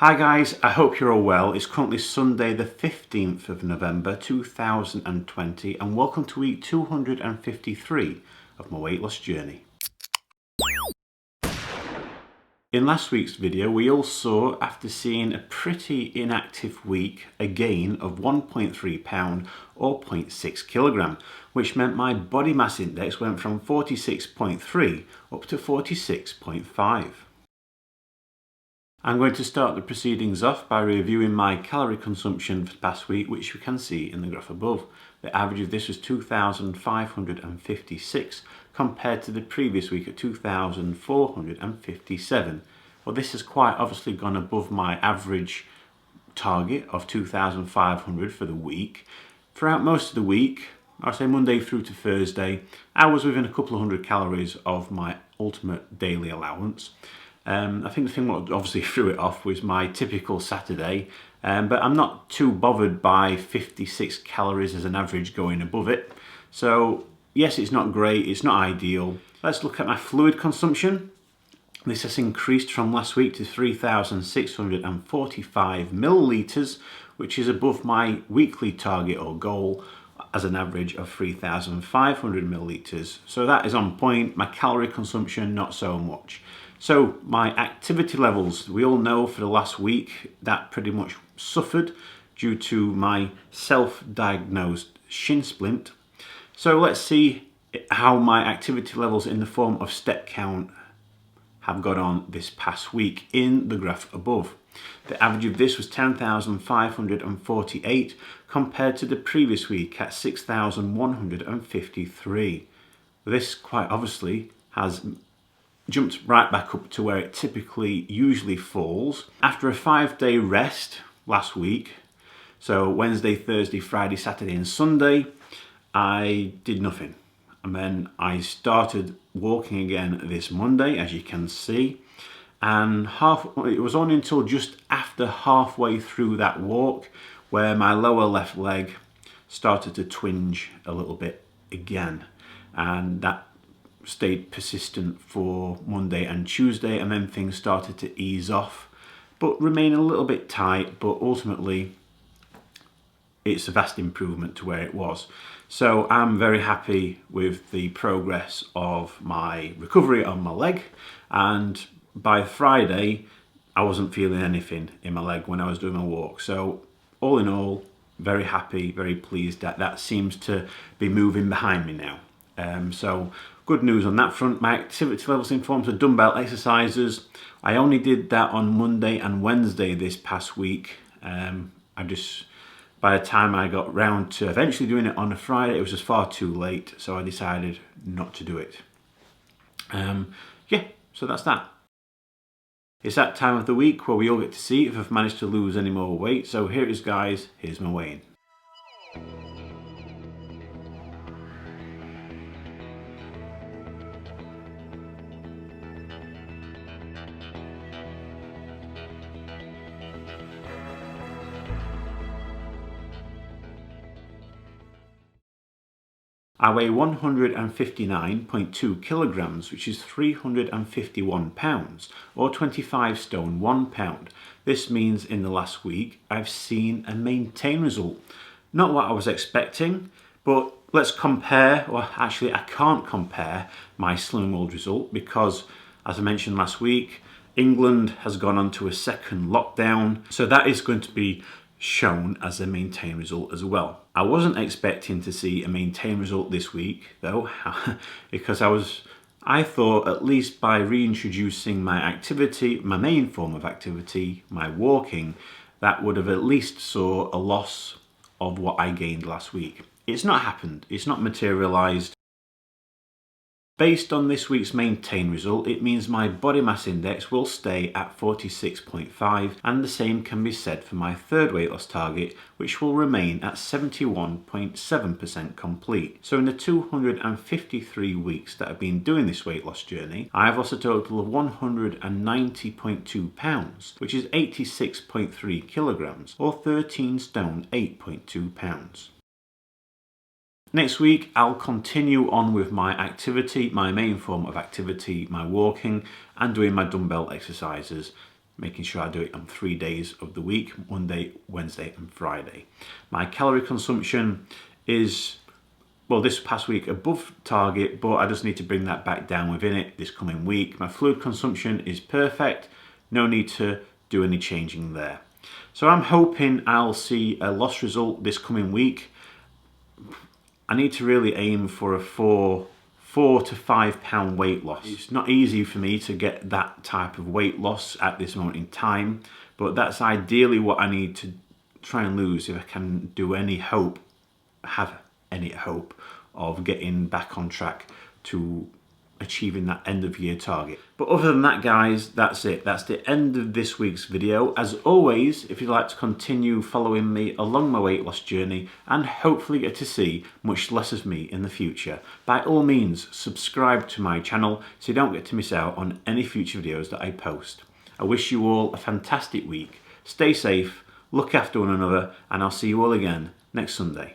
Hi guys, I hope you're all well. It's currently Sunday the 15th of November 2020 and welcome to week 253 of my weight loss journey. In last week's video we all saw, after seeing a pretty inactive week, a gain of 1.3 pound or 0.6 kilogram, which meant my body mass index went from 46.3 up to 46.5. I'm going to start the proceedings off by reviewing my calorie consumption for the past week, which you can see in the graph above. The average of this was 2,556 compared to the previous week at 2,457. Well, this has quite obviously gone above my average target of 2,500 for the week. Throughout most of the week, I'll say Monday through to Thursday, I was within a couple of hundred calories of my ultimate daily allowance. I think the thing what obviously threw it off was my typical Saturday, but I'm not too bothered by 56 calories as an average going above it. So yes, it's not great, it's not ideal. Let's look at my fluid consumption. This has increased from last week to 3,645 millilitres, which is above my weekly target or goal as an average of 3,500 millilitres. So that is on point. My calorie consumption, not so much. So my activity levels, we all know for the last week that pretty much suffered due to my self-diagnosed shin splint. So let's see how my activity levels in the form of step count have got on this past week in the graph above. The average of this was 10,548 compared to the previous week at 6,153. This quite obviously has jumped right back up to where it typically usually falls. After a 5-day rest last week, so Wednesday, Thursday, Friday, Saturday and Sunday, I did nothing. And then I started walking again this Monday, as you can see. And it was only until just after halfway through that walk where my lower left leg started to twinge a little bit again. And that stayed persistent for Monday and Tuesday, and then things started to ease off but remain a little bit tight, but ultimately it's a vast improvement to where it was. So I'm very happy with the progress of my recovery on my leg, and by Friday I wasn't feeling anything in my leg when I was doing my walk. So all in all, very happy, very pleased that that seems to be moving behind me now. So good news on that front. My activity levels in forms of dumbbell exercises, I only did that on Monday and Wednesday this past week. By the time I got round to eventually doing it on a Friday, it was just far too late, so I decided not to do it. Yeah, so that's that. It's that time of the week where we all get to see if I've managed to lose any more weight. So here it is, guys, here's my weigh-in. I weigh 159.2 kilograms, which is 351 pounds, or 25 stone 1 pound. This means in the last week I've seen a maintained result. Not what I was expecting, but let's compare. Well, actually I can't compare my Slimming World result because, as I mentioned last week, England has gone on to a second lockdown, so that is going to be shown as a maintained result as well. I wasn't expecting to see a maintained result this week though, because I thought at least by reintroducing my activity, my main form of activity, my walking, that would have at least saw a loss of what I gained last week. It's not happened, it's not materialized. Based on this week's maintained result, it means my body mass index will stay at 46.5, and the same can be said for my third weight loss target, which will remain at 71.7% complete. So in the 253 weeks that I've been doing this weight loss journey, I have lost a total of 190.2 pounds, which is 86.3 kilograms, or 13 stone 8.2 pounds. Next week, I'll continue on with my activity, my main form of activity, my walking, and doing my dumbbell exercises. making sure I do it on 3 days of the week, Monday, Wednesday and Friday. My calorie consumption is, well, this past week above target, but I just need to bring that back down within it this coming week. My fluid consumption is perfect, no need to do any changing there. So I'm hoping I'll see a loss result this coming week. I need to really aim for a 4 to 5 pound weight loss. It's not easy for me to get that type of weight loss at this moment in time, but that's ideally what I need to try and lose if I can have any hope of getting back on track to achieving that end of year target. But other than that, guys, that's it. That's the end of this week's video. As always, if you'd like to continue following me along my weight loss journey and hopefully get to see much less of me in the future, by all means subscribe to my channel so you don't get to miss out on any future videos that I post. I wish you all a fantastic week. Stay safe, look after one another, and I'll see you all again next Sunday.